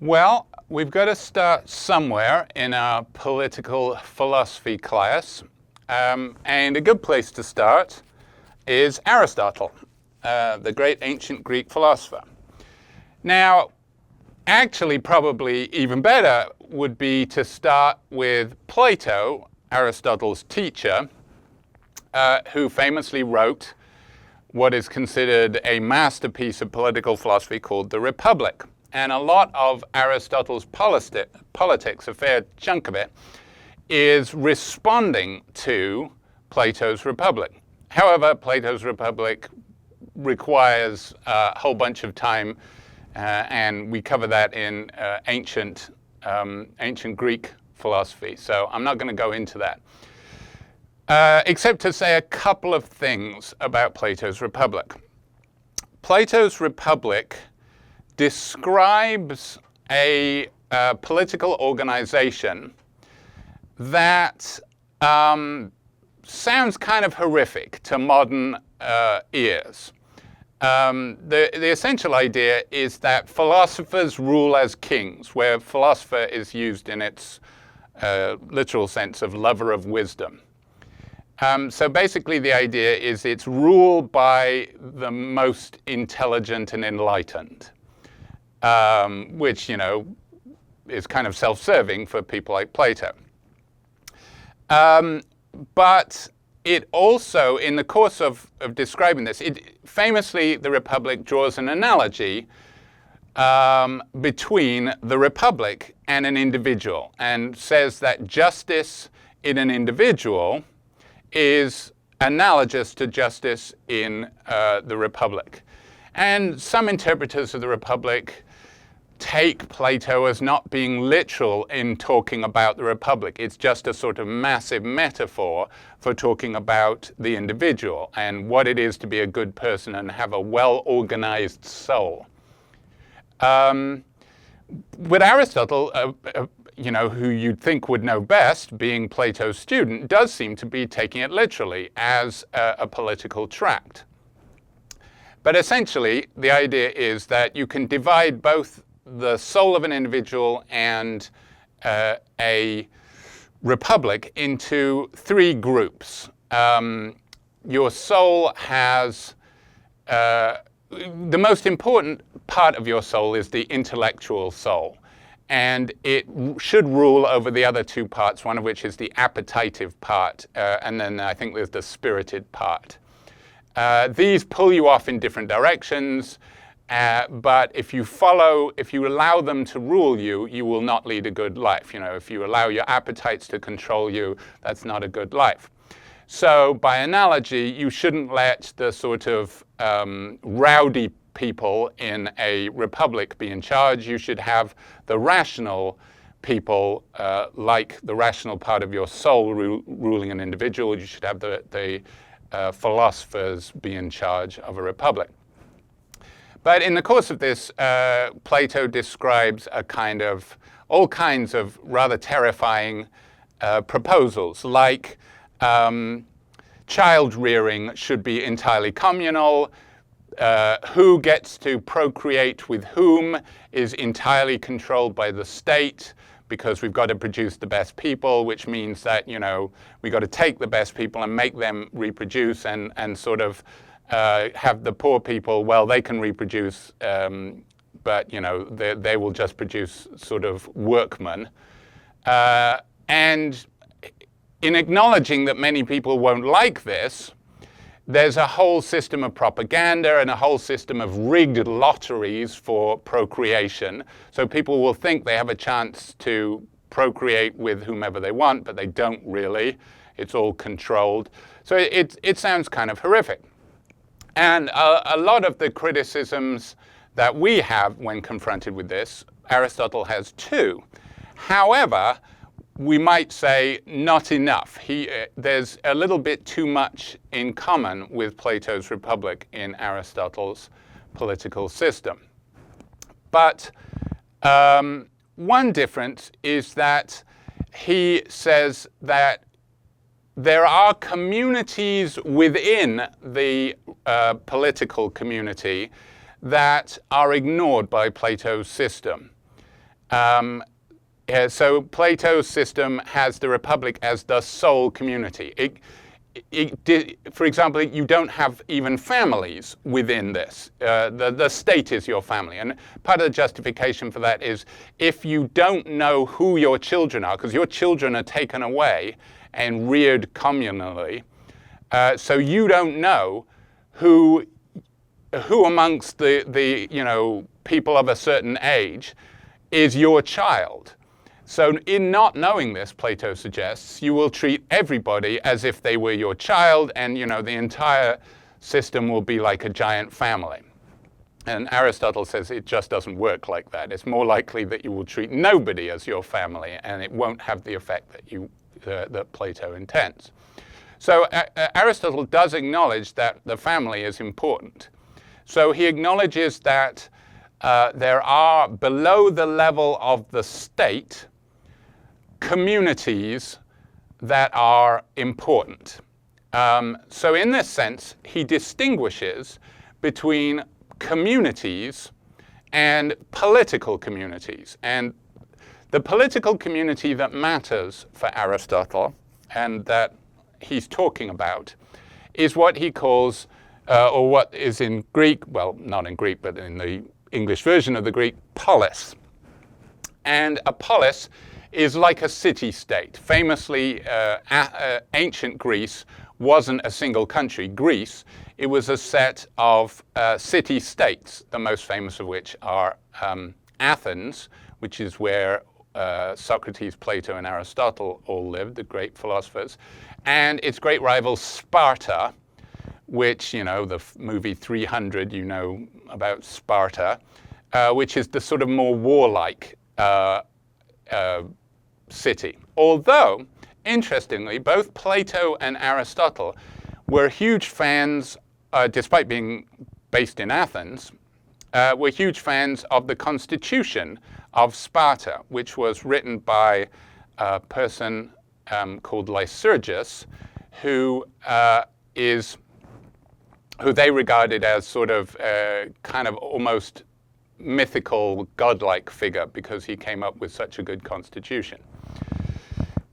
Well, we've got to start somewhere in our political philosophy class. And a good place to start is Aristotle, the great ancient Greek philosopher. Now, actually, probably even better would be to start with Plato, Aristotle's teacher, who famously wrote what is considered a masterpiece of political philosophy called The Republic. And a lot of Aristotle's politics, a fair chunk of it, is responding to Plato's Republic. However, Plato's Republic requires a whole bunch of time, and we cover that in ancient Greek philosophy. So I'm not going to go into that, except to say a couple of things about Plato's Republic. Plato's Republic describes a political organization that sounds kind of horrific to modern ears. The essential idea is that philosophers rule as kings, where philosopher is used in its literal sense of lover of wisdom. So basically the idea is it's ruled by the most intelligent and enlightened. Which, is kind of self-serving for people like Plato. But it also, in the course of describing this, famously, the Republic draws an analogy between the Republic and an individual, and says that justice in an individual is analogous to justice in the Republic. And some interpreters of the Republic take Plato as not being literal in talking about the Republic. It's just a sort of massive metaphor for talking about the individual and what it is to be a good person and have a well-organized soul. But Aristotle, who you'd think would know best, being Plato's student, does seem to be taking it literally as a political tract. But essentially, the idea is that you can divide both the soul of an individual and a republic into three groups. Your soul has, the most important part of your soul is the intellectual soul. And it should rule over the other two parts, one of which is the appetitive part, and then I think there's the spirited part. These pull you off in different directions, but if you allow them to rule you, you will not lead a good life. If you allow your appetites to control you, that's not a good life. So by analogy, you shouldn't let the sort of rowdy people in a republic be in charge. You should have the rational people, like the rational part of your soul ruling an individual. You should have the philosophers be in charge of a republic. But in the course of this, Plato describes all kinds of rather terrifying proposals, like child rearing should be entirely communal, who gets to procreate with whom is entirely controlled by the state, because we've got to produce the best people, which means that, we've got to take the best people and make them reproduce and sort of have the poor people, well, they can reproduce, but, they will just produce sort of workmen. And in acknowledging that many people won't like this, there's a whole system of propaganda and a whole system of rigged lotteries for procreation. So people will think they have a chance to procreate with whomever they want, but they don't really. It's all controlled. So it sounds kind of horrific. And a lot of the criticisms that we have when confronted with this, Aristotle has too. However, we might say not enough. There's a little bit too much in common with Plato's Republic in Aristotle's political system. But one difference is that he says that there are communities within the political community that are ignored by Plato's system. So Plato's system has the republic as the sole community. For example, you don't have even families within this. The state is your family. And part of the justification for that is if you don't know who your children are, because your children are taken away and reared communally, so you don't know who amongst the people of a certain age is your child. So in not knowing this, Plato suggests, you will treat everybody as if they were your child, and the entire system will be like a giant family. And Aristotle says it just doesn't work like that. It's more likely that you will treat nobody as your family, and it won't have the effect that Plato intends. So Aristotle does acknowledge that the family is important. So he acknowledges that there are, below the level of the state, communities that are important. So in this sense, he distinguishes between communities and political communities. And the political community that matters for Aristotle, and that he's talking about, is what he calls, or what is in Greek, well, not in Greek, but in the English version of the Greek, polis. And a polis is like a city-state. Famously, ancient Greece wasn't a single country. Greece, it was a set of city-states, the most famous of which are Athens, which is where Socrates, Plato, and Aristotle all lived, the great philosophers, and its great rival Sparta, which, the movie 300, about Sparta, which is the sort of more warlike city. Although, interestingly, both Plato and Aristotle were huge fans, despite being based in Athens, were huge fans of the constitution of Sparta, which was written by a person called Lycurgus, who they regarded as sort of kind of almost mythical, godlike figure because he came up with such a good constitution.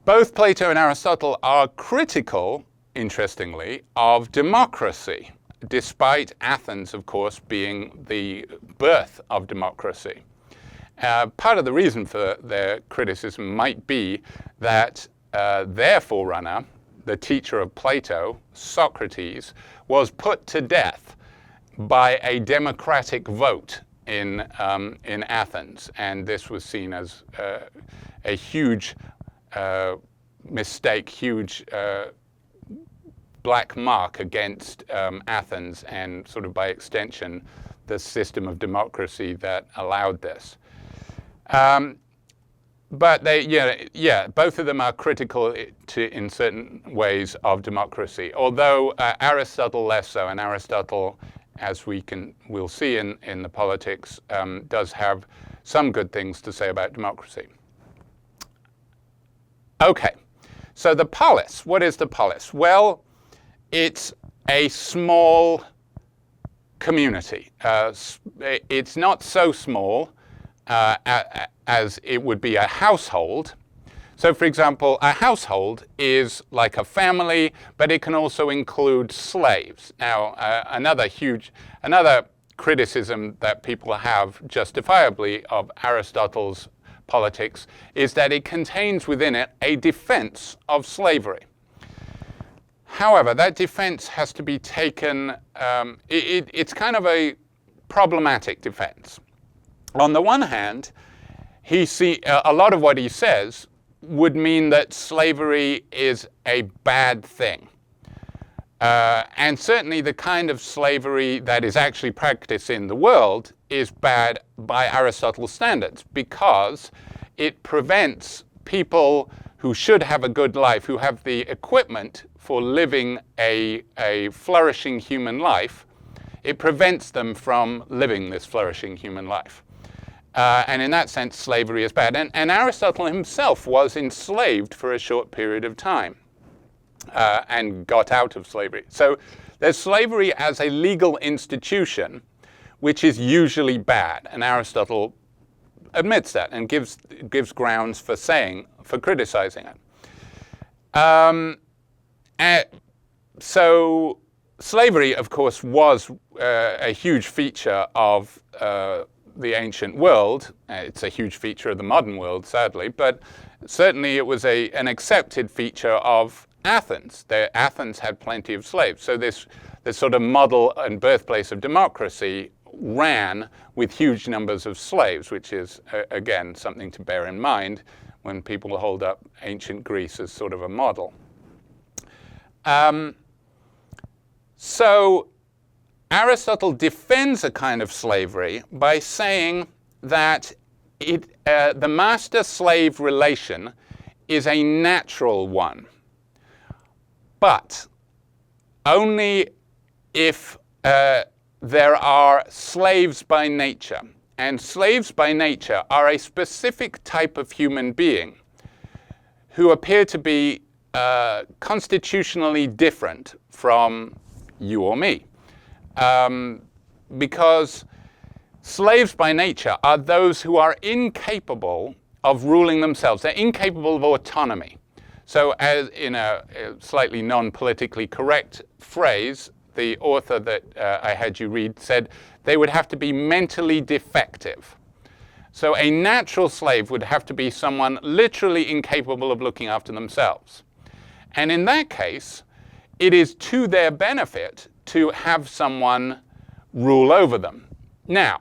Both Plato and Aristotle are critical, interestingly, of democracy, despite Athens, of course, being the birth of democracy. Part of the reason for their criticism might be that their forerunner, the teacher of Plato, Socrates, was put to death by a democratic vote in Athens, and this was seen as a huge mistake, huge black mark against Athens, and sort of by extension the system of democracy that allowed this. But both of them are critical in certain ways of democracy, although Aristotle less so, and Aristotle, as we'll see in the Politics, does have some good things to say about democracy. Okay, so the polis. What is the polis? Well, it's a small community. It's not so small as it would be a household. So, for example, a household is like a family, but it can also include slaves. Now, another criticism that people have justifiably of Aristotle's Politics is that it contains within it a defense of slavery. However, that defense has to be taken, it's kind of a problematic defense. On the one hand, a lot of what he says would mean that slavery is a bad thing. And certainly the kind of slavery that is actually practiced in the world is bad by Aristotle's standards, because it prevents people who should have a good life, who have the equipment for living a flourishing human life, it prevents them from living this flourishing human life. And in that sense, slavery is bad. And Aristotle himself was enslaved for a short period of time and got out of slavery. So there's slavery as a legal institution, which is usually bad. And Aristotle admits that and gives grounds for criticizing it. So slavery, of course, was a huge feature of the ancient world. It's a huge feature of the modern world, sadly, but certainly it was an accepted feature of Athens. Athens had plenty of slaves. So this sort of model and birthplace of democracy ran with huge numbers of slaves, which is, again, something to bear in mind when people hold up ancient Greece as sort of a model. So Aristotle defends a kind of slavery by saying that the master-slave relation is a natural one, but only if there are slaves by nature. And slaves by nature are a specific type of human being who appear to be constitutionally different from you or me. Because slaves by nature are those who are incapable of ruling themselves. They're incapable of autonomy. So as in a slightly non-politically correct phrase, the author that I had you read said they would have to be mentally defective. So a natural slave would have to be someone literally incapable of looking after themselves. And in that case, it is to their benefit to have someone rule over them. Now,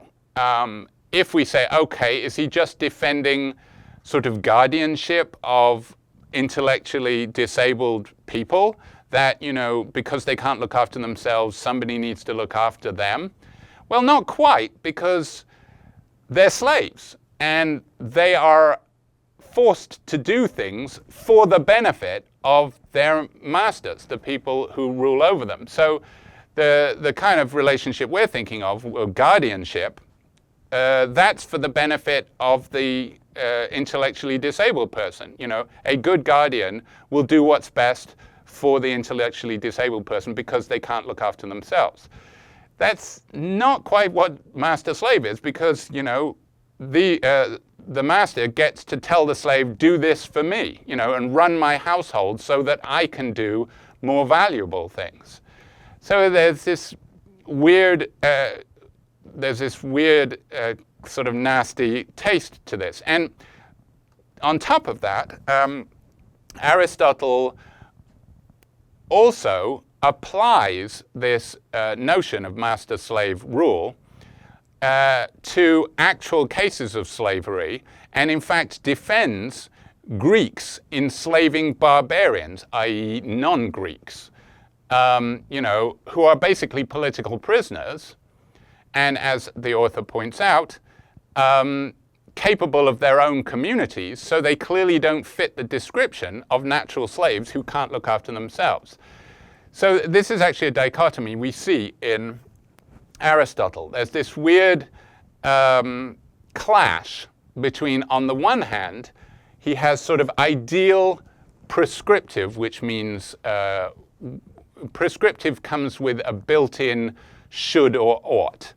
if we say, okay, is he just defending sort of guardianship of intellectually disabled people that, you know, because they can't look after themselves, somebody needs to look after them? Well, not quite, because they're slaves and they are forced to do things for the benefit of their masters, the people who rule over them. So the kind of relationship we're thinking of, guardianship, that's for the benefit of the intellectually disabled person. You know, a good guardian will do what's best for the intellectually disabled person because they can't look after themselves. That's not quite what master-slave is, because, you know, the master gets to tell the slave, do this for me, you know, and run my household so that I can do more valuable things. So there's this weird sort of nasty taste to this. And on top of that, Aristotle also applies this notion of master-slave rule to actual cases of slavery, and in fact defends Greeks enslaving barbarians, i.e. non-Greeks, you know, who are basically political prisoners, and as the author points out, capable of their own communities, so they clearly don't fit the description of natural slaves who can't look after themselves. So this is actually a dichotomy we see in Aristotle. There's this weird clash between, on the one hand, he has sort of ideal prescriptive, which means prescriptive comes with a built-in should or ought.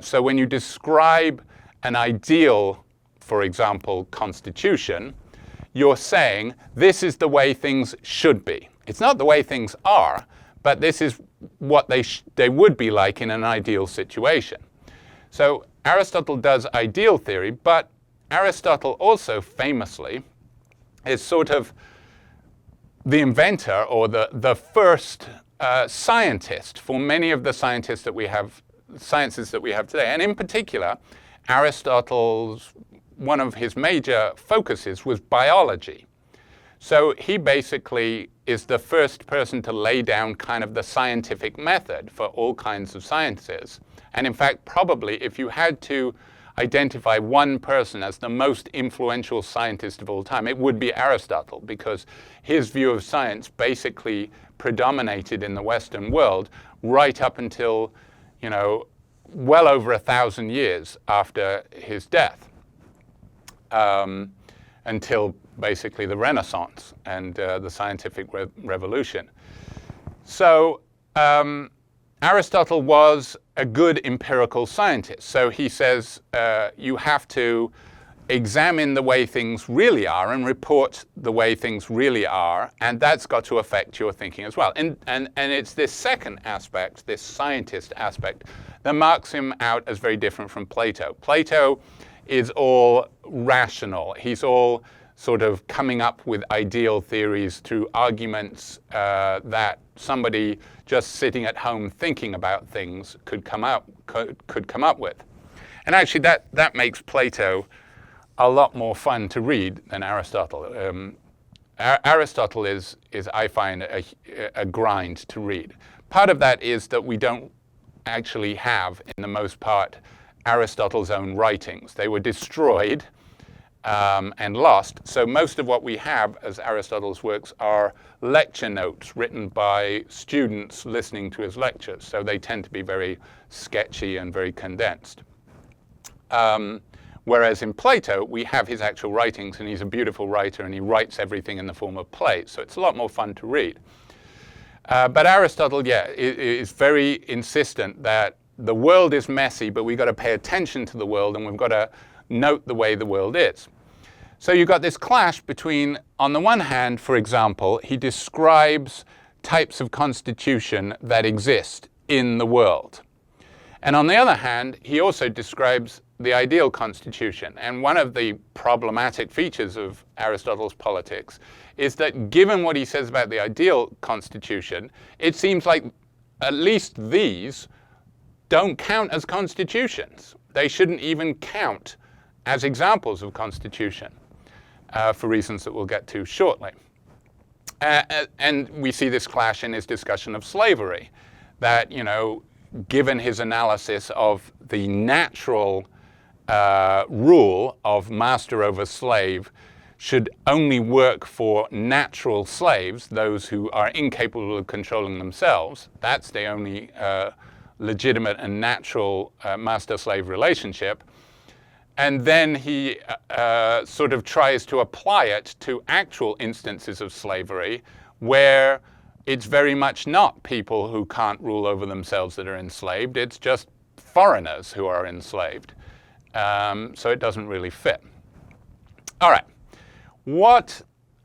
So when you describe an ideal, for example, constitution, you're saying this is the way things should be. It's not the way things are, but this is what they would be like in an ideal situation. So Aristotle does ideal theory, but Aristotle also famously is sort of the inventor or the first scientist for many of the sciences that we have today. And in particular, Aristotle's, one of his major focuses was biology. So he basically is the first person to lay down kind of the scientific method for all kinds of sciences. And in fact, probably if you had to identify one person as the most influential scientist of all time, it would be Aristotle, because his view of science basically predominated in the Western world right up until, you know, well over 1,000 years after his death, until basically the Renaissance and the scientific revolution. So Aristotle was a good empirical scientist. So he says you have to examine the way things really are and report the way things really are, and that's got to affect your thinking as well. And it's this second aspect, this scientist aspect, that marks him out as very different from Plato. Plato is all rational. He's all sort of coming up with ideal theories through arguments that somebody just sitting at home thinking about things could come up with. And actually that makes Plato a lot more fun to read than Aristotle. Aristotle is I find a grind to read. Part of that is that we don't actually have, in the most part, Aristotle's own writings. They were destroyed and lost. So most of what we have as Aristotle's works are lecture notes written by students listening to his lectures. So they tend to be very sketchy and very condensed. Whereas in Plato, we have his actual writings, and he's a beautiful writer, and he writes everything in the form of plays. So it's a lot more fun to read. But Aristotle, is very insistent that the world is messy, but we've got to pay attention to the world, and we've got to note the way the world is. So you've got this clash between, on the one hand, for example, he describes types of constitution that exist in the world. And on the other hand, he also describes the ideal constitution. And one of the problematic features of Aristotle's politics is that given what he says about the ideal constitution, it seems like at least these don't count as constitutions. They shouldn't even count as examples of constitution for reasons that we'll get to shortly. And we see this clash in his discussion of slavery, that, given his analysis of the natural rule of master over slave should only work for natural slaves, those who are incapable of controlling themselves. That's the only legitimate and natural master-slave relationship. And then he sort of tries to apply it to actual instances of slavery where it's very much not people who can't rule over themselves that are enslaved. It's just foreigners who are enslaved. So it doesn't really fit. All right. What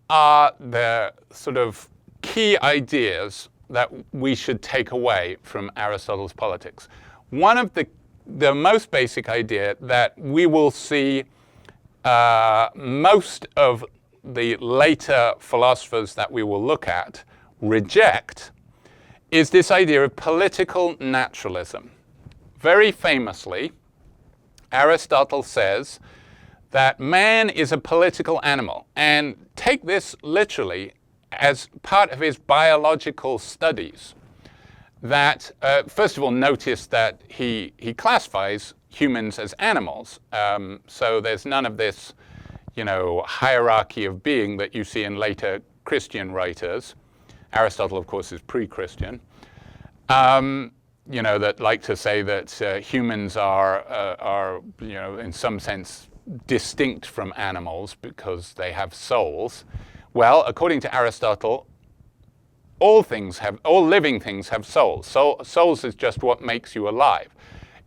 are the sort of key ideas that we should take away from Aristotle's politics? One of the most basic idea that we will see most of the later philosophers that we will look at reject is this idea of political naturalism. Very famously, Aristotle says that man is a political animal, and take this literally as part of his biological studies. That, first of all, notice that he classifies humans as animals. So there's none of this, hierarchy of being that you see in later Christian writers. Aristotle, of course, is pre-Christian. That like to say that humans are, in some sense, distinct from animals because they have souls. Well, according to Aristotle, all living things have souls. Souls is just what makes you alive.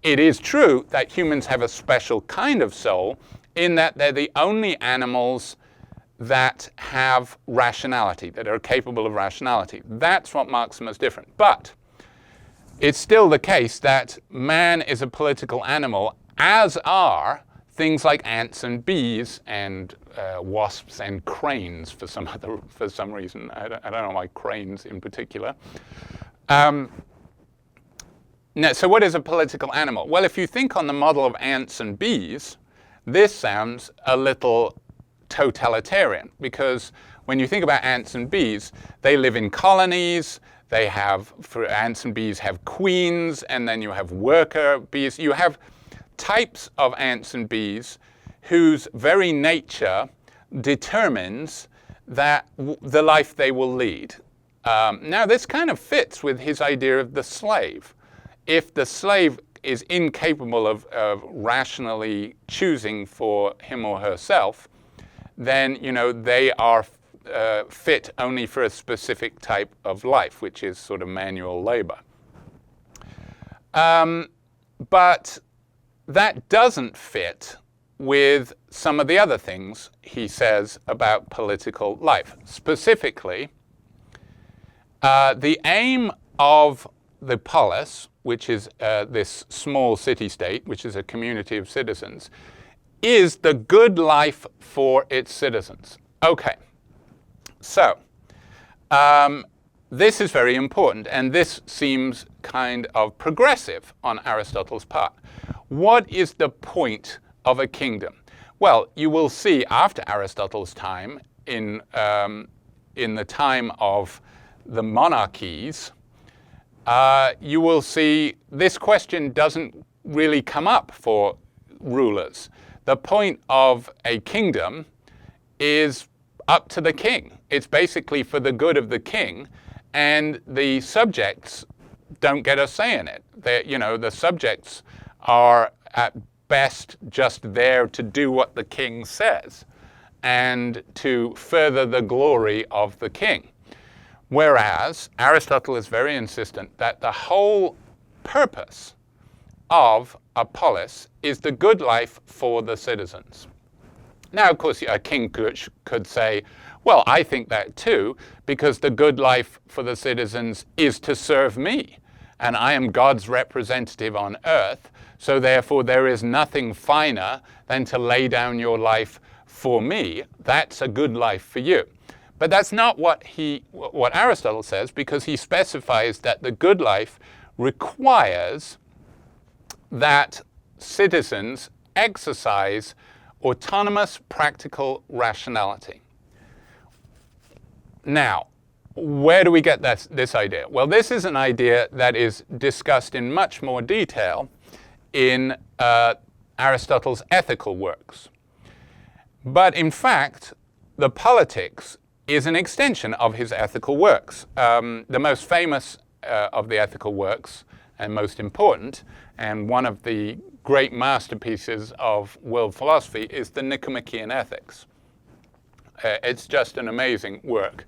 It is true that humans have a special kind of soul in that they're the only animals that have rationality, that are capable of rationality. That's what marks them as different. But it's still the case that man is a political animal, as are things like ants and bees and wasps and cranes for some reason. I don't know why cranes in particular. So what is a political animal? Well, if you think on the model of ants and bees, this sounds a little totalitarian, because when you think about ants and bees, they live in colonies. They have, for ants and bees, have queens, and then you have worker bees. You have types of ants and bees whose very nature determines that the life they will lead. Now, this kind of fits with his idea of the slave. If the slave is incapable of rationally choosing for him or herself, then they are fit only for a specific type of life, which is sort of manual labor. But that doesn't fit with some of the other things he says about political life. Specifically, the aim of the polis, which is this small city-state, which is a community of citizens, is the good life for its citizens. Okay, so this is very important, and this seems kind of progressive on Aristotle's part. What is the point of a kingdom? Well, you will see after Aristotle's time, in the time of the monarchies, you will see this question doesn't really come up for rulers. The point of a kingdom is up to the king. It's basically for the good of the king, and the subjects don't get a say in it. The subjects are at best just there to do what the king says and to further the glory of the king. Whereas Aristotle is very insistent that the whole purpose of a polis is the good life for the citizens. Now, of course, a king could say, well, I think that too, because the good life for the citizens is to serve me, and I am God's representative on earth, so therefore there is nothing finer than to lay down your life for me. That's a good life for you. But that's not what Aristotle says, because he specifies that the good life requires that citizens exercise autonomous practical rationality. Now, where do we get this idea? Well, this is an idea that is discussed in much more detail in Aristotle's ethical works. But in fact, the Politics is an extension of his ethical works. The most famous of the ethical works, and most important, and one of the great masterpieces of world philosophy, is the Nicomachean Ethics. It's just an amazing work.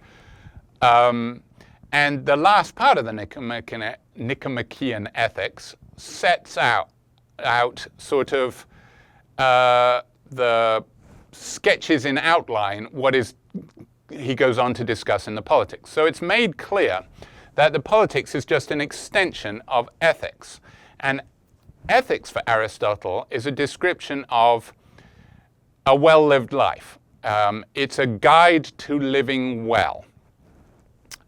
And the last part of the Nicomachean Ethics sets out sort of the sketches in outline what he goes on to discuss in the Politics. So it's made clear that the Politics is just an extension of ethics. And ethics for Aristotle is a description of a well-lived life. It's a guide to living well.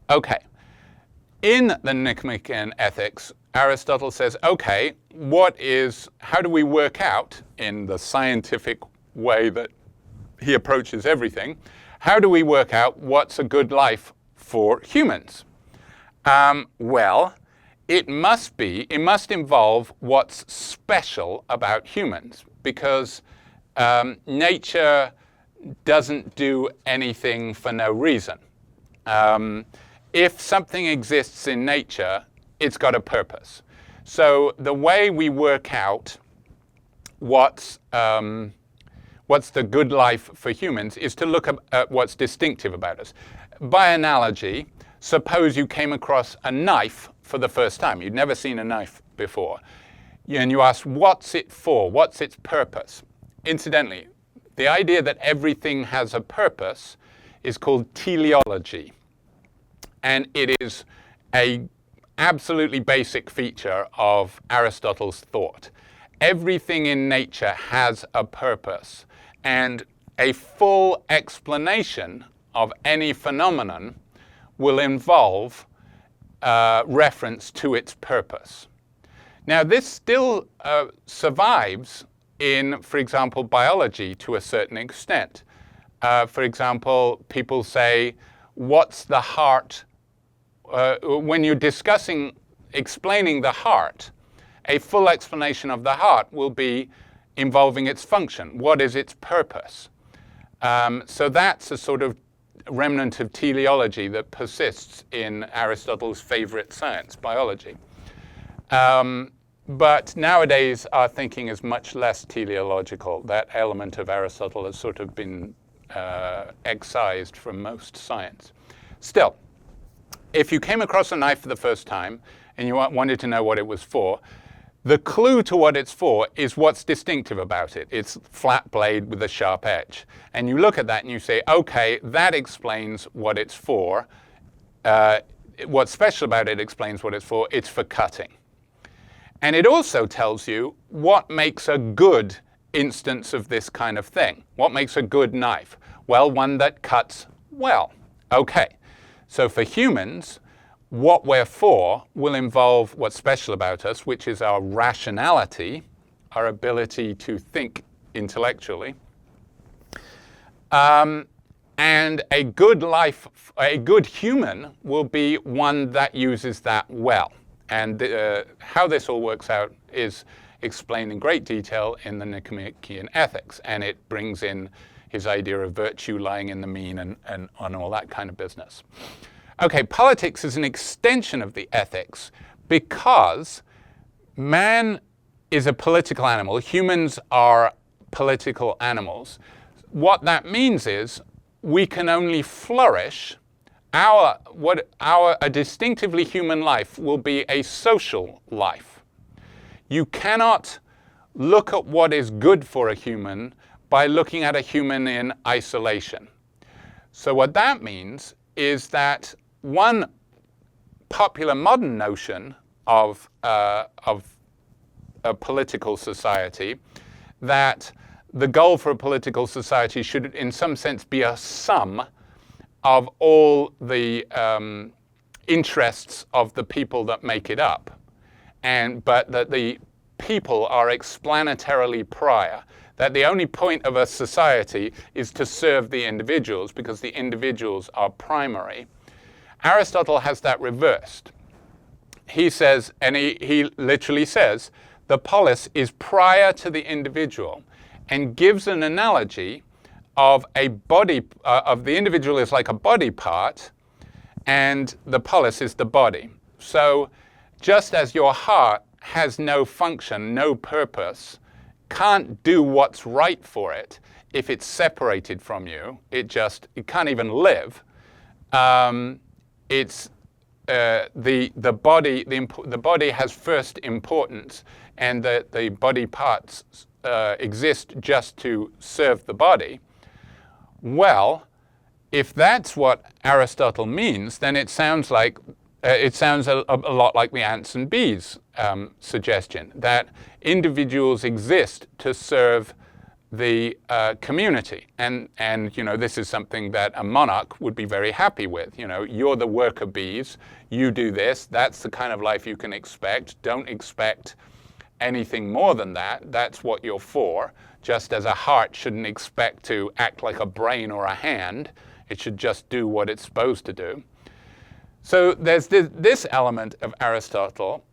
Okay, in the Nicomachean Ethics, Aristotle says, okay, how do we work out, in the scientific way that he approaches everything, how do we work out what's a good life for humans? Well, it must involve what's special about humans, because nature doesn't do anything for no reason. If something exists in nature, it's got a purpose. So the way we work out what's the good life for humans is to look at what's distinctive about us. By analogy, suppose you came across a knife for the first time. You'd never seen a knife before. And you ask, what's it for? What's its purpose? Incidentally, the idea that everything has a purpose is called teleology. And it is an absolutely basic feature of Aristotle's thought. Everything in nature has a purpose, and a full explanation of any phenomenon will involve reference to its purpose. Now, this still survives in, for example, biology to a certain extent. For example, people say, what's the heart? When you're explaining the heart, a full explanation of the heart will be involving its function. What is its purpose? So that's a sort of remnant of teleology that persists in Aristotle's favorite science, biology. But nowadays, our thinking is much less teleological. That element of Aristotle has sort of been excised from most science. Still, if you came across a knife for the first time and you wanted to know what it was for, the clue to what it's for is what's distinctive about it. It's flat blade with a sharp edge. And you look at that and you say, okay, that explains what it's for. What's special about it explains what it's for. It's for cutting. And it also tells you what makes a good instance of this kind of thing. What makes a good knife? Well, one that cuts well. Okay, so for humans, what we're for will involve what's special about us, which is our rationality, our ability to think intellectually. And a good human will be one that uses that well. And how this all works out is explained in great detail in the Nicomachean Ethics. And it brings in his idea of virtue lying in the mean and all that kind of business. Okay, politics is an extension of the ethics because man is a political animal. Humans are political animals. What that means is we can only flourish. A distinctively human life will be a social life. You cannot look at what is good for a human by looking at a human in isolation. So what that means is that one popular modern notion of a political society, that the goal for a political society should in some sense be a sum of all the interests of the people that make it up, but that the people are explanatorily prior, that the only point of a society is to serve the individuals because the individuals are primary. Aristotle has that reversed. He says, and he literally says, the polis is prior to the individual, and gives an analogy of a body, of the individual is like a body part, and the polis is the body. So just as your heart has no function, no purpose, can't do what's right for it if it's separated from you, it can't even live. The body has first importance, and the body parts exist just to serve the body. Well, if that's what Aristotle means, then it sounds a lot like the ants and bees suggestion, that individuals exist to serve the community. And this is something that a monarch would be very happy with. You're the worker bees, you do this, that's the kind of life you can expect. Don't expect anything more than that. That's what you're for. Just as a heart shouldn't expect to act like a brain or a hand, it should just do what it's supposed to do. So there's this element of Aristotle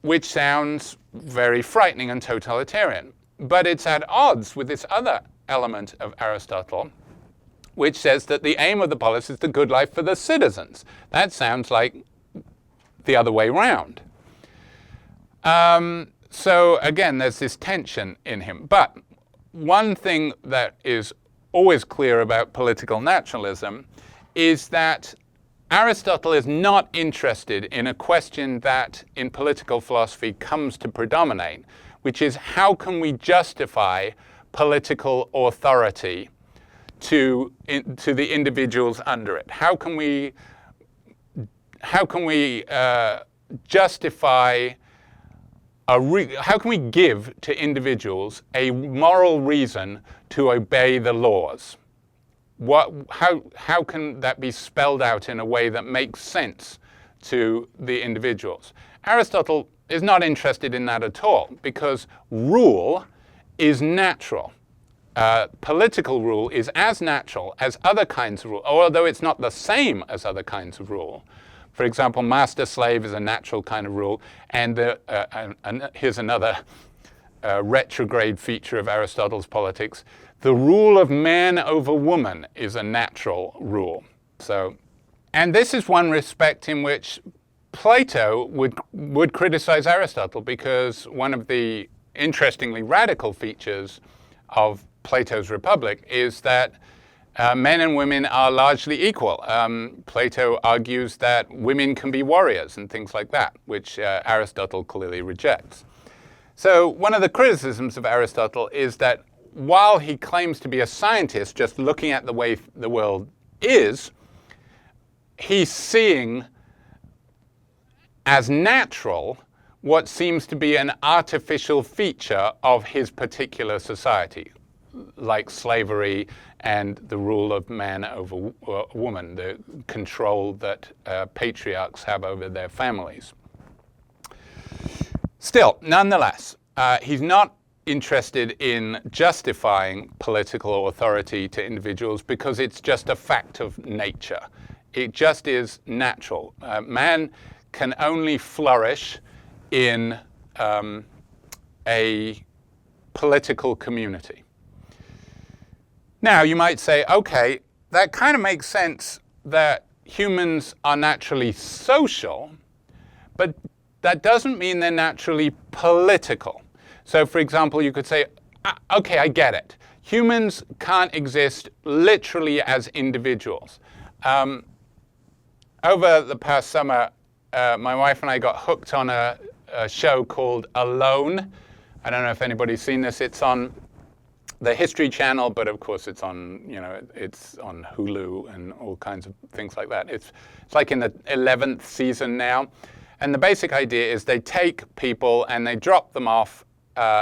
which sounds very frightening and totalitarian, but it's at odds with this other element of Aristotle, which says that the aim of the polis is the good life for the citizens. That sounds like the other way round. So again, there's this tension in him. But one thing that is always clear about political naturalism is that Aristotle is not interested in a question that in political philosophy comes to predominate, which is how can we justify political authority to the individuals under it? How can we justify how can we give to individuals a moral reason to obey the laws? How can that be spelled out in a way that makes sense to the individuals? Aristotle is not interested in that at all, because rule is natural. Political rule is as natural as other kinds of rule, although it's not the same as other kinds of rule. For example, master-slave is a natural kind of rule, and here's another retrograde feature of Aristotle's politics. The rule of man over woman is a natural rule. And this is one respect in which Plato would criticize Aristotle, because one of the interestingly radical features of Plato's Republic is that men and women are largely equal. Plato argues that women can be warriors and things like that, which Aristotle clearly rejects. So one of the criticisms of Aristotle is that while he claims to be a scientist, just looking at the way the world is, he's seeing as natural what seems to be an artificial feature of his particular society, like slavery and the rule of man over woman, the control that patriarchs have over their families. Still, nonetheless, he's not interested in justifying political authority to individuals because it's just a fact of nature. It just is natural. Man can only flourish in a political community. Now, you might say, okay, that kind of makes sense that humans are naturally social, but that doesn't mean they're naturally political. So, for example, you could say, okay, I get it. Humans can't exist literally as individuals. Over the past summer, my wife and I got hooked on a show called Alone. I don't know if anybody's seen this. It's on the History Channel, but of course it's on, it's on Hulu and all kinds of things like that. It's like in the 11th season now. And the basic idea is they take people and they drop them off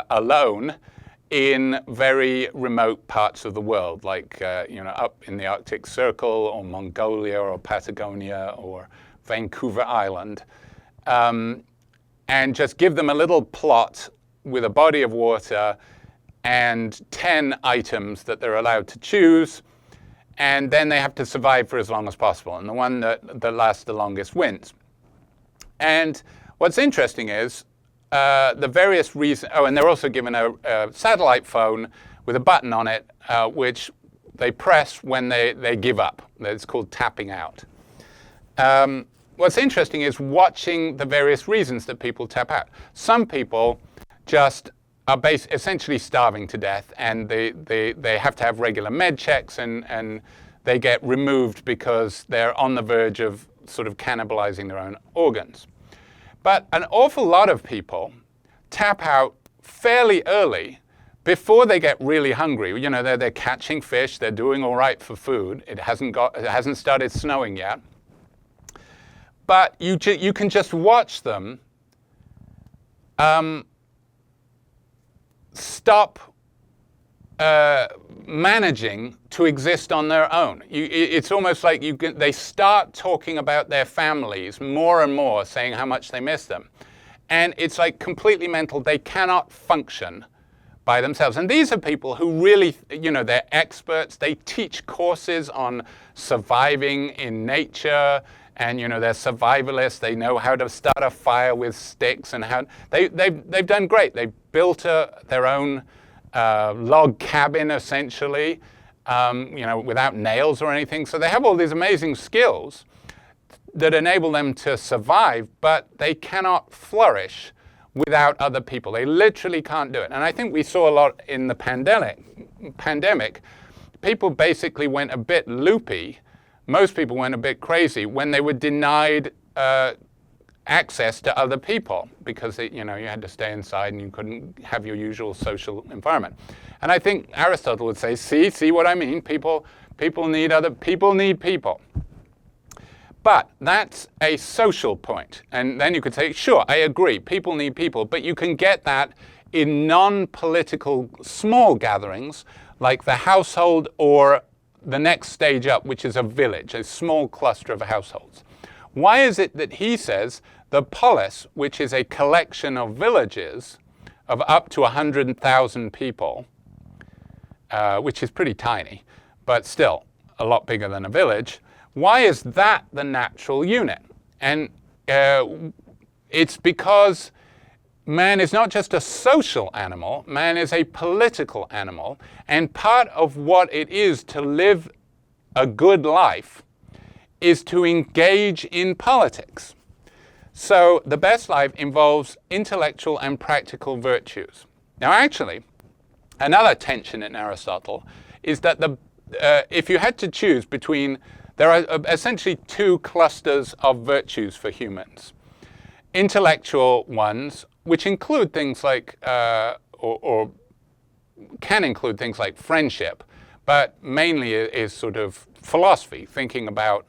alone in very remote parts of the world, like up in the Arctic Circle or Mongolia or Patagonia or Vancouver Island, and just give them a little plot with a body of water and 10 items that they're allowed to choose, and then they have to survive for as long as possible, and the one that lasts the longest wins. And what's interesting is the various reasons. Oh, and they're also given a satellite phone with a button on it, which they press when they give up. It's called tapping out. What's interesting is watching the various reasons that people tap out. Some people just are essentially starving to death, and they have to have regular med checks, and they get removed because they're on the verge of sort of cannibalizing their own organs. But an awful lot of people tap out fairly early before they get really hungry. They're catching fish, they're doing all right for food. It hasn't started snowing yet. But you can just watch them stop managing to exist on their own. It's almost like they start talking about their families more and more, saying how much they miss them. And it's like completely mental. They cannot function by themselves. And these are people who really, they're experts. They teach courses on surviving in nature, and they're survivalists. They know how to start a fire with sticks, and how they've done great. They built their own log cabin, essentially, without nails or anything. So they have all these amazing skills that enable them to survive, but they cannot flourish without other people. They literally can't do it. And I think we saw a lot in the pandemic. People basically went a bit loopy. Most people went a bit crazy when they were denied access to other people because you had to stay inside and you couldn't have your usual social environment. And I think Aristotle would say, see what I mean? People need other people need people. But that's a social point. And then you could say, sure, I agree, people need people, but you can get that in non-political small gatherings like the household or the next stage up, which is a village, a small cluster of households. Why is it that he says the polis, which is a collection of villages of up to 100,000 people, which is pretty tiny, but still a lot bigger than a village, why is that the natural unit? And it's because man is not just a social animal, man is a political animal, and part of what it is to live a good life is to engage in politics. So the best life involves intellectual and practical virtues. Now actually, another tension in Aristotle is that if you had to choose between, there are essentially two clusters of virtues for humans. Intellectual ones which include things like, or can include things like friendship, but mainly is sort of philosophy, thinking about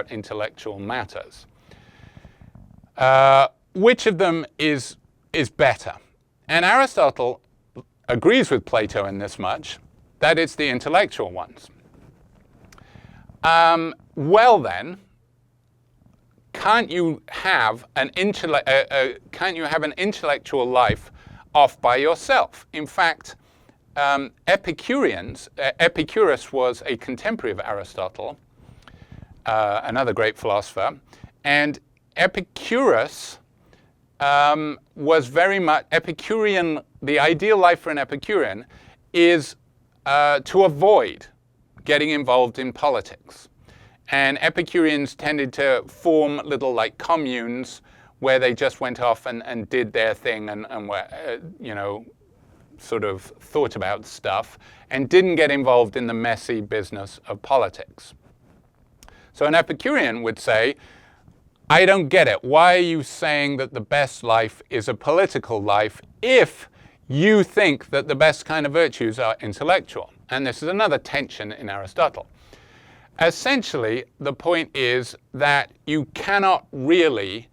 intellectual matters. Which of them is better? And Aristotle agrees with Plato in this much, that it's the intellectual ones. Well then, can't you have an intellectual life off by yourself? In fact, Epicurus was a contemporary of Aristotle, another great philosopher, and Epicurus was very much Epicurean. The ideal life for an Epicurean is to avoid getting involved in politics. And Epicureans tended to form little like communes where they just went off and did their thing and were, sort of thought about stuff and didn't get involved in the messy business of politics. So an Epicurean would say, I don't get it. Why are you saying that the best life is a political life if you think that the best kind of virtues are intellectual? And this is another tension in Aristotle. Essentially, the point is that you cannot really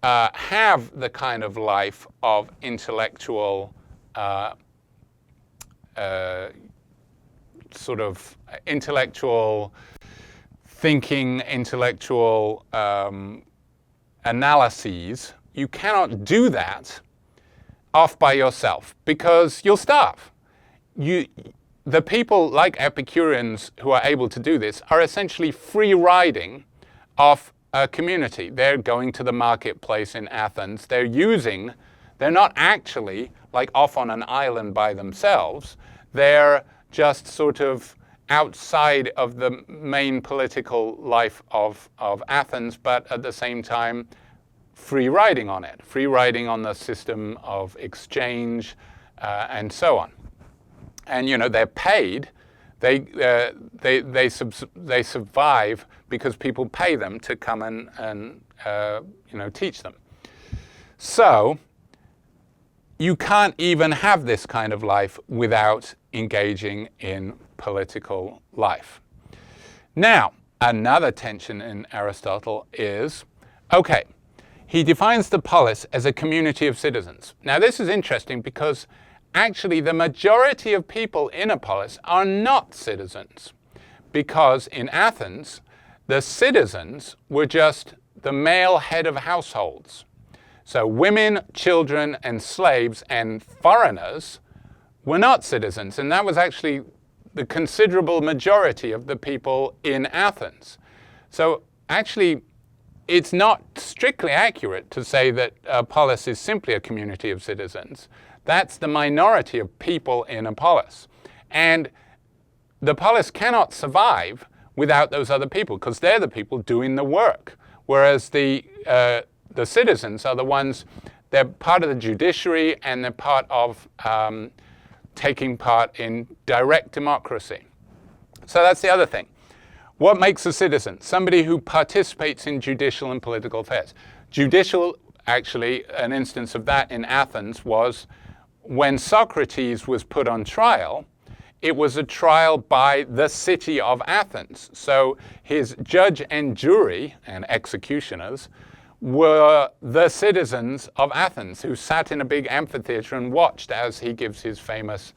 have the kind of life of intellectual sort of intellectual thinking, intellectual analyses. You cannot do that off by yourself because you'll starve. The people like Epicureans who are able to do this are essentially free riding off a community. They're going to the marketplace in Athens. They're not actually like off on an island by themselves. They're just sort of outside of the main political life of Athens, but at the same time, free riding on it, free riding on the system of exchange and so on. And they're paid. They survive because people pay them to come and teach them. So you can't even have this kind of life without engaging in political life. Now, another tension in Aristotle is, okay, he defines the polis as a community of citizens. Now, this is interesting because actually the majority of people in a polis are not citizens, because in Athens, the citizens were just the male head of households. So women, children, and slaves and foreigners were not citizens, and that was actually the considerable majority of the people in Athens. So actually, it's not strictly accurate to say that a polis is simply a community of citizens. That's the minority of people in a polis. And the polis cannot survive without those other people because they're the people doing the work. Whereas the citizens are the ones, they're part of the judiciary and they're part of taking part in direct democracy. So that's the other thing. What makes a citizen? Somebody who participates in judicial and political affairs. Judicial, actually, an instance of that in Athens was when Socrates was put on trial, it was a trial by the city of Athens. So his judge and jury and executioners were the citizens of Athens who sat in a big amphitheater and watched as he gives his famous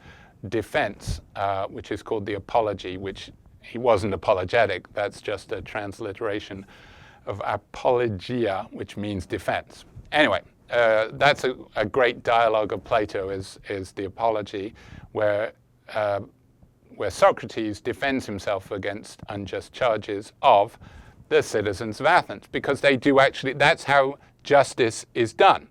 defense, which is called the Apology, which he wasn't apologetic. That's just a transliteration of apologia, which means defense. Anyway, that's a great dialogue of Plato is the Apology, where Socrates defends himself against unjust charges of the citizens of Athens, because they do actually, that's how justice is done.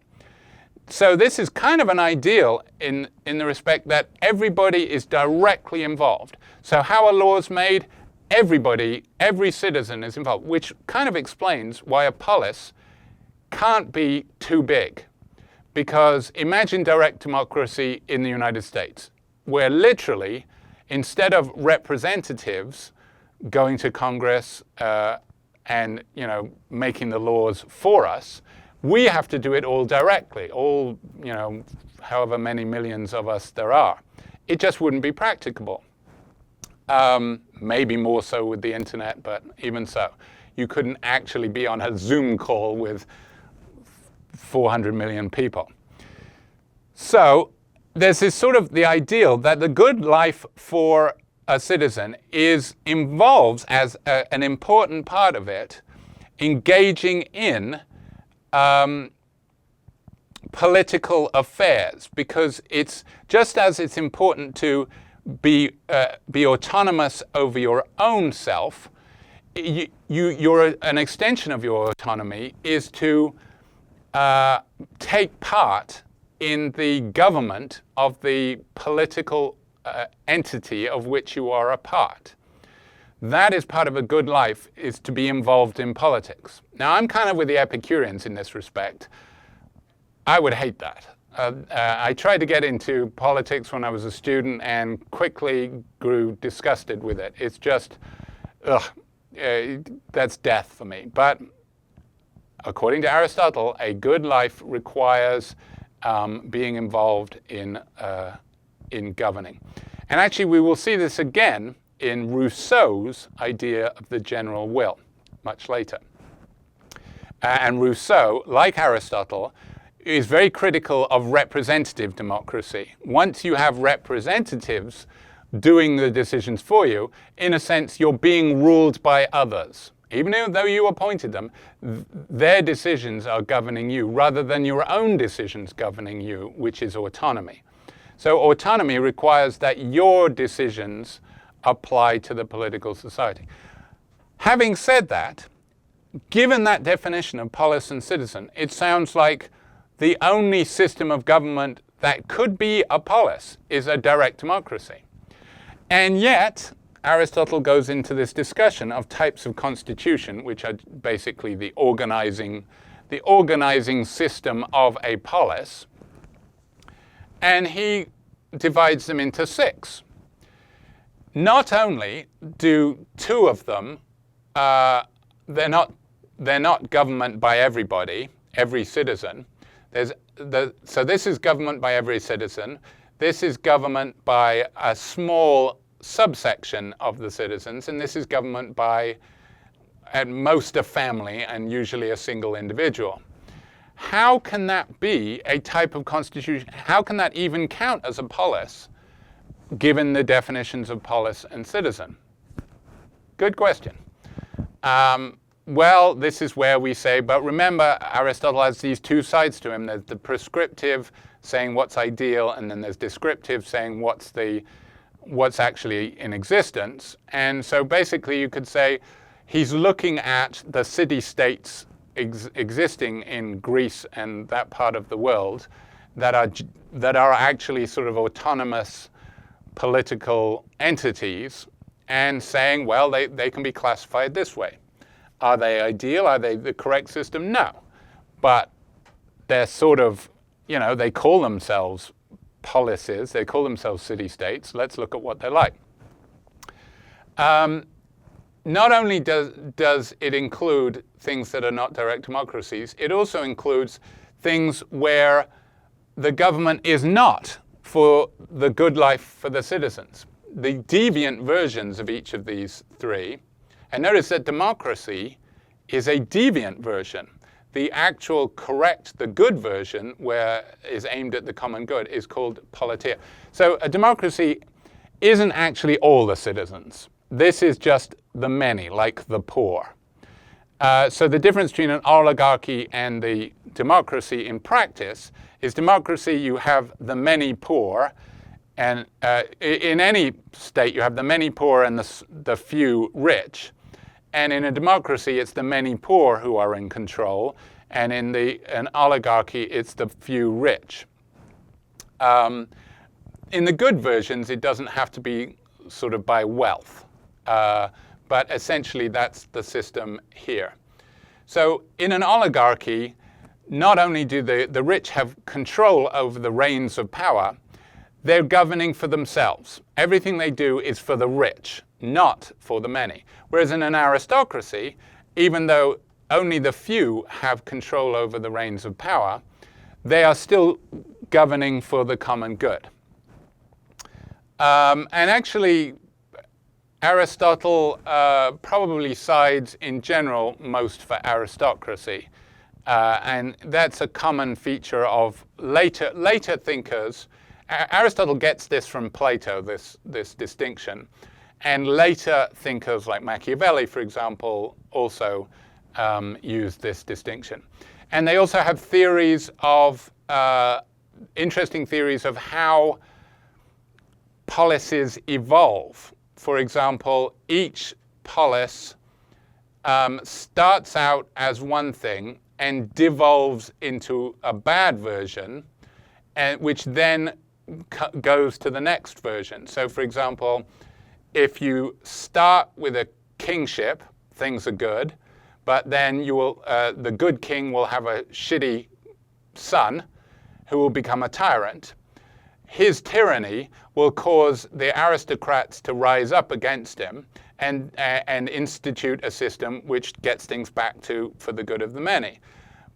So this is kind of an ideal in the respect that everybody is directly involved. So how are laws made? Everybody, every citizen is involved, which kind of explains why a polis can't be too big. Because imagine direct democracy in the United States, where literally, instead of representatives going to Congress and making the laws for us, we have to do it all directly, all, however many millions of us there are. It just wouldn't be practicable. Maybe more so with the internet, but even so. You couldn't actually be on a Zoom call with 400 million people. So there's this sort of the ideal that the good life for a citizen involves as an important part of it engaging in political affairs, because it's just as it's important to be autonomous over your own self, an extension of your autonomy is to take part in the government of the political entity of which you are a part. That is part of a good life, is to be involved in politics. Now, I'm kind of with the Epicureans in this respect. I would hate that. I tried to get into politics when I was a student and quickly grew disgusted with it. It's just, that's death for me. But according to Aristotle, a good life requires being involved in governing. And actually, we will see this again in Rousseau's idea of the general will, much later. And Rousseau, like Aristotle, is very critical of representative democracy. Once you have representatives doing the decisions for you, in a sense, you're being ruled by others. Even though you appointed them, their decisions are governing you rather than your own decisions governing you, which is autonomy. So autonomy requires that your decisions apply to the political society. Having said that, given that definition of polis and citizen, it sounds like the only system of government that could be a polis is a direct democracy. And yet, Aristotle goes into this discussion of types of constitution, which are basically the organizing system of a polis, and he divides them into 6. Not only do 2 of them, they're not government by everybody, every citizen. So this is government by every citizen. This is government by a small subsection of the citizens, and this is government by, at most, a family, and usually a single individual. How can that be a type of constitution? How can that even count as a polis, given the definitions of polis and citizen? Good question. Well, this is where we say, but remember, Aristotle has these 2 sides to him. There's the prescriptive, saying what's ideal, and then there's descriptive, saying what's actually in existence. And so basically you could say he's looking at the city-states existing in Greece and that part of the world that are actually sort of autonomous political entities, and saying, well, they can be classified this way. Are they ideal? Are they the correct system? No. But they're sort of, they call themselves polises. They call themselves city-states. Let's look at what they're like. Not only does it include things that are not direct democracies, it also includes things where the government is not for the good life for the citizens. The deviant versions of each of these 3. And notice that democracy is a deviant version. The actual correct, the good version, where is aimed at the common good, is called politia. So a democracy isn't actually all the citizens. This is just the many, like the poor. So the difference between an oligarchy and the democracy in practice is democracy, you have the many poor, and in any state you have the many poor and the few rich. And in a democracy, it's the many poor who are in control, and in an oligarchy, it's the few rich. In the good versions, it doesn't have to be sort of by wealth, but essentially that's the system here. So in an oligarchy, not only do the rich have control over the reins of power, they're governing for themselves. Everything they do is for the rich, not for the many. Whereas in an aristocracy, even though only the few have control over the reins of power, they are still governing for the common good. And actually, Aristotle probably sides in general most for aristocracy. And that's a common feature of later thinkers. Aristotle gets this from Plato, this distinction. And later thinkers like Machiavelli, for example, also use this distinction. And they also have theories of, interesting theories of how policies evolve. For example, each polis starts out as one thing and devolves into a bad version, which then goes to the next version. So for example, if you start with a kingship, things are good, but then you will, the good king will have a shitty son who will become a tyrant. His tyranny will cause the aristocrats to rise up against him and institute a system which gets things back to for the good of the many.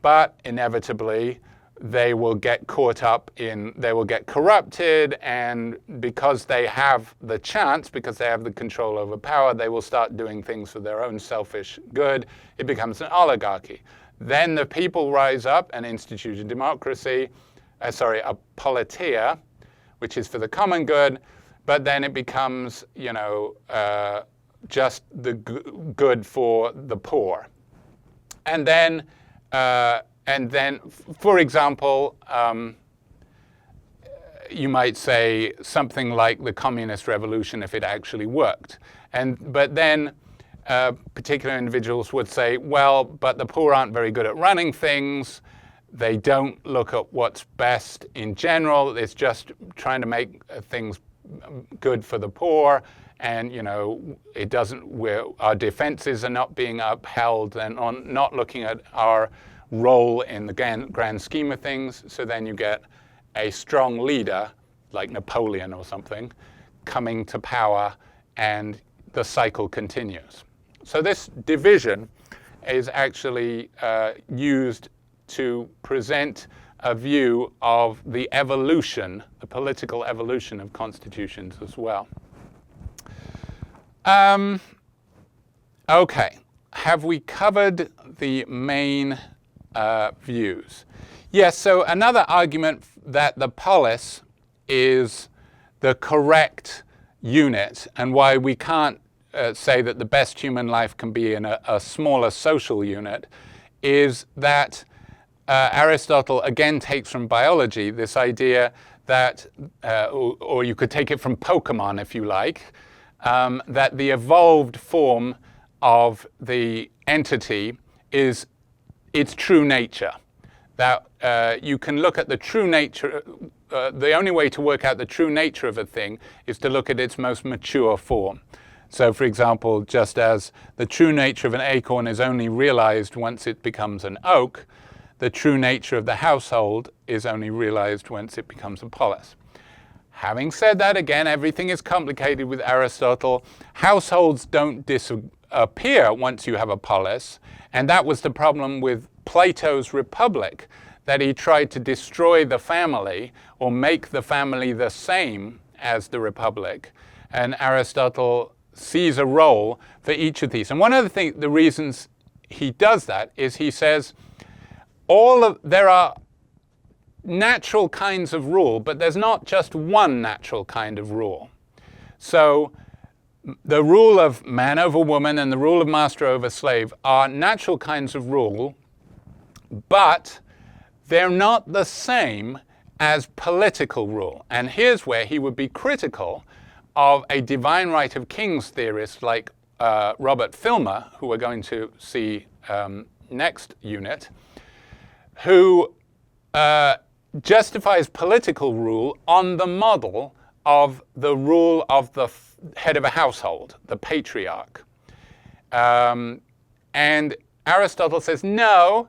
But inevitably, they will get caught up in, they will get corrupted, and because they have the chance, because they have the control over power, they will start doing things for their own selfish good. It becomes an oligarchy. Then the people rise up and institute a democracy, a politia, which is for the common good, but then it becomes, just the good for the poor. And then, for example, you might say something like the communist revolution if it actually worked. But then particular individuals would say, well, but the poor aren't very good at running things. They don't look at what's best in general. It's just trying to make things good for the poor. And, it doesn't, our defenses are not being upheld and not looking at our role in the grand scheme of things. So then you get a strong leader, like Napoleon or something, coming to power, and the cycle continues. So this division is actually used to present a view of the evolution, the political evolution of constitutions as well. Okay, have we covered the main views? Yes, so another argument that the polis is the correct unit, and why we can't say that the best human life can be in a smaller social unit, is that Aristotle again takes from biology this idea that, or you could take it from Pokemon if you like, that the evolved form of the entity is its true nature. That you can look at the true nature, the only way to work out the true nature of a thing is to look at its most mature form. So for example, just as the true nature of an acorn is only realized once it becomes an oak, the true nature of the household is only realized once it becomes a polis. Having said that, again, everything is complicated with Aristotle. Households don't disappear once you have a polis, and that was the problem with Plato's Republic, that he tried to destroy the family or make the family the same as the Republic. And Aristotle sees a role for each of these. And one of the reasons he does that is he says, there are natural kinds of rule, but there's not just one natural kind of rule. So the rule of man over woman and the rule of master over slave are natural kinds of rule, but they're not the same as political rule. And here's where he would be critical of a divine right of kings theorist like Robert Filmer, who we're going to see next unit, who justifies political rule on the model of the rule of the head of a household, the patriarch. And Aristotle says, no,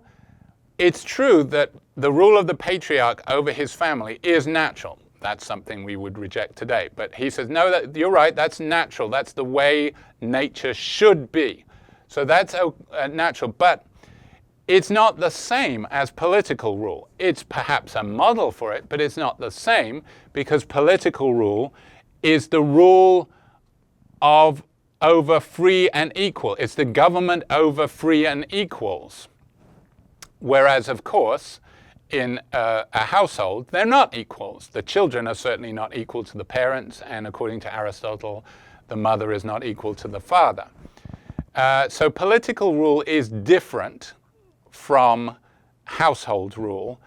it's true that the rule of the patriarch over his family is natural. That's something we would reject today. But he says, no, you're right, that's natural. That's the way nature should be. So that's natural. But it's not the same as political rule. It's perhaps a model for it, but it's not the same, because political rule is the rule of over free and equal. It's the government over free and equals. Whereas, of course, in a household, they're not equals. The children are certainly not equal to the parents, and according to Aristotle, the mother is not equal to the father. So political rule is different from household rule,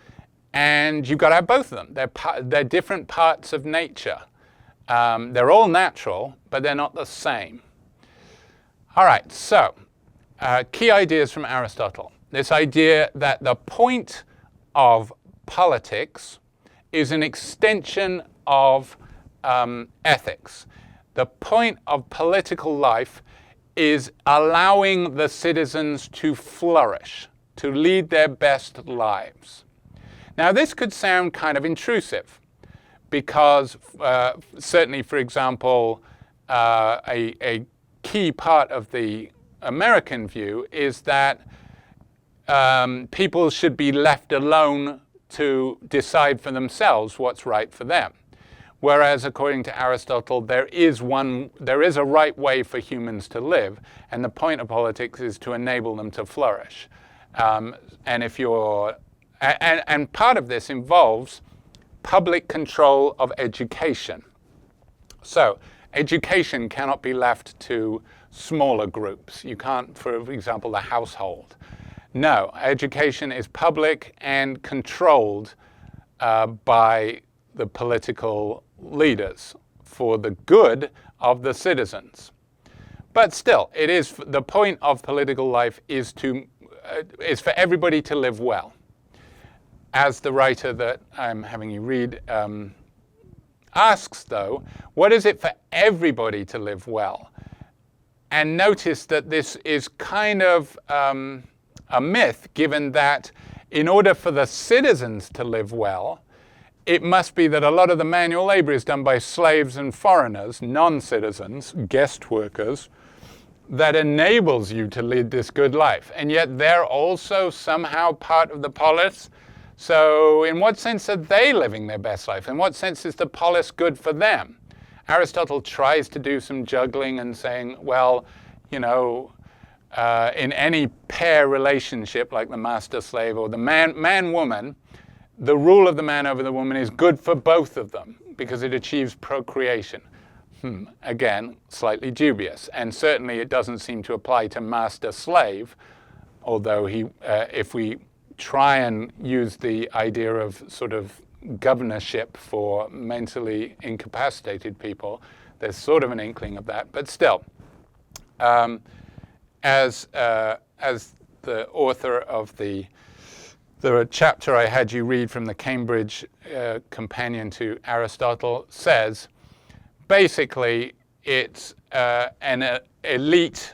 and you've got to have both of them. They're different parts of nature. They're all natural, but they're not the same. All right, so key ideas from Aristotle. This idea that the point of politics is an extension of ethics. The point of political life is allowing the citizens to flourish, to lead their best lives. Now, this could sound kind of intrusive, because certainly, for example, a key part of the American view is that people should be left alone to decide for themselves what's right for them. Whereas, according to Aristotle, there is a right way for humans to live, and the point of politics is to enable them to flourish. And part of this involves public control of education. So, education cannot be left to smaller groups. You can't, for example, the household. No, education is public and controlled by the political leaders for the good of the citizens. But still, it is the point of political life is for everybody to live well. As the writer that I'm having you read asks, though, what is it for everybody to live well? And notice that this is kind of a myth, given that in order for the citizens to live well, it must be that a lot of the manual labor is done by slaves and foreigners, non-citizens, guest workers, that enables you to lead this good life. And yet they're also somehow part of the polis. So in what sense are they living their best life? In what sense is the polis good for them? Aristotle tries to do some juggling and saying, well, you know, in any pair relationship like the master-slave or the man-woman, the rule of the man over the woman is good for both of them because it achieves procreation. Again, slightly dubious. And certainly it doesn't seem to apply to master-slave, although if we try and use the idea of sort of governorship for mentally incapacitated people, there's sort of an inkling of that. But still, as the author of the chapter I had you read from the Cambridge Companion to Aristotle says, basically it's an elite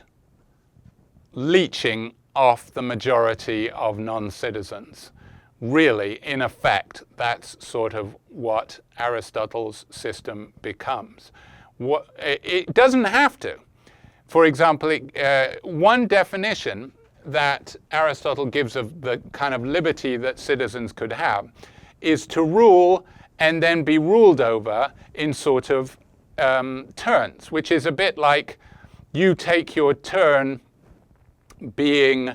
leeching off the majority of non-citizens. Really, in effect, that's sort of what Aristotle's system becomes. It doesn't have to. For example, one definition that Aristotle gives of the kind of liberty that citizens could have is to rule and then be ruled over in sort of turns, which is a bit like you take your turn being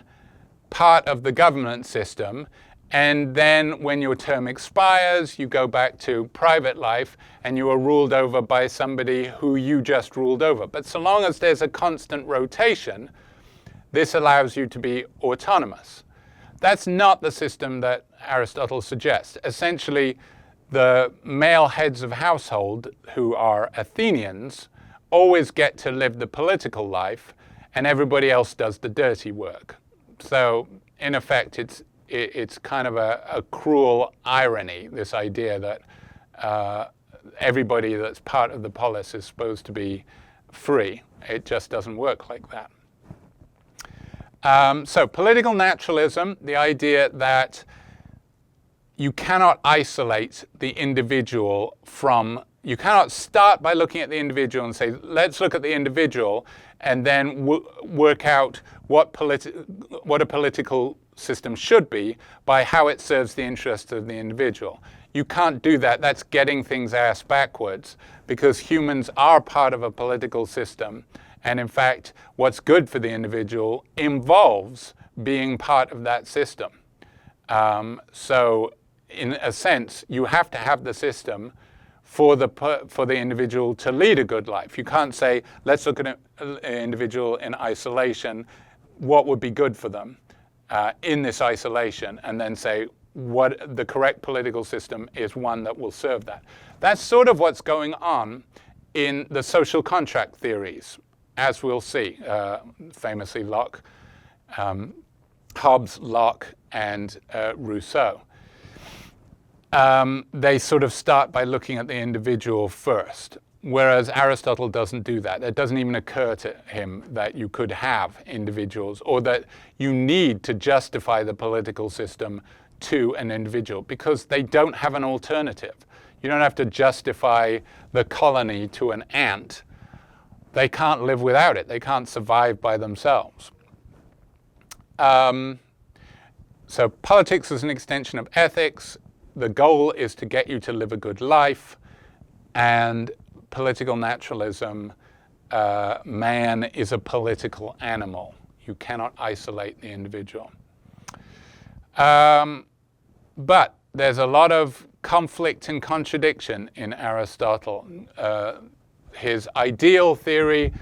part of the government system, and then when your term expires, you go back to private life and you are ruled over by somebody who you just ruled over. But so long as there's a constant rotation, this allows you to be autonomous. That's not the system that Aristotle suggests. Essentially, the male heads of household, who are Athenians, always get to live the political life, and everybody else does the dirty work. So, in effect, it's kind of a cruel irony, this idea that everybody that's part of the polis is supposed to be free. It just doesn't work like that. So political naturalism, the idea that you cannot isolate the individual from, you cannot start by looking at the individual and say, let's look at the individual and then work out what a political system should be by how it serves the interests of the individual. You can't do that. That's getting things ass backwards, because humans are part of a political system. And in fact, what's good for the individual involves being part of that system. So in a sense, you have to have the system for the individual to lead a good life. You can't say, let's look at an individual in isolation, what would be good for them in this isolation, and then say what the correct political system is one that will serve that. That's sort of what's going on in the social contract theories, as we'll see, famously Locke, Hobbes, Locke, and Rousseau. They sort of start by looking at the individual first, whereas Aristotle doesn't do that. It doesn't even occur to him that you could have individuals, or that you need to justify the political system to an individual, because they don't have an alternative. You don't have to justify the colony to an ant. They can't live without it. They can't survive by themselves. So politics is an extension of ethics. The goal is to get you to live a good life. And political naturalism, man is a political animal. You cannot isolate the individual. But there's a lot of conflict and contradiction in Aristotle. His ideal theory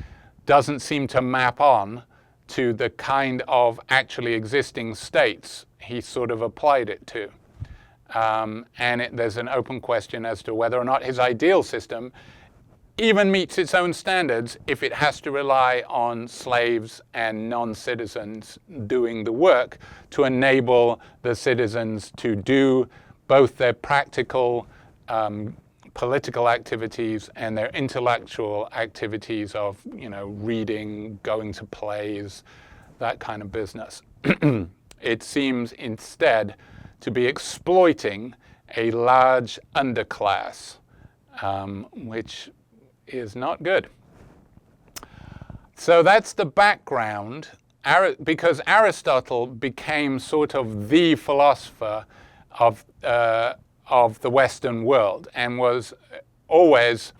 doesn't seem to map on to the kind of actually existing states he sort of applied it to. And there's an open question as to whether or not his ideal system even meets its own standards if it has to rely on slaves and non-citizens doing the work to enable the citizens to do both their practical political activities and their intellectual activities of, reading, going to plays, that kind of business. It seems instead to be exploiting a large underclass, which is not good. So that's the background, because Aristotle became sort of the philosopher of the Western world, and was always,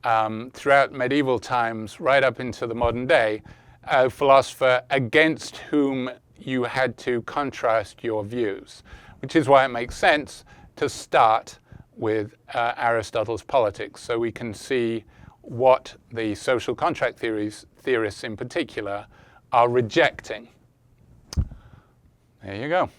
throughout medieval times, right up into the modern day, a philosopher against whom you had to contrast your views, which is why it makes sense to start with Aristotle's Politics, so we can see what the social contract theorists in particular are rejecting. There you go.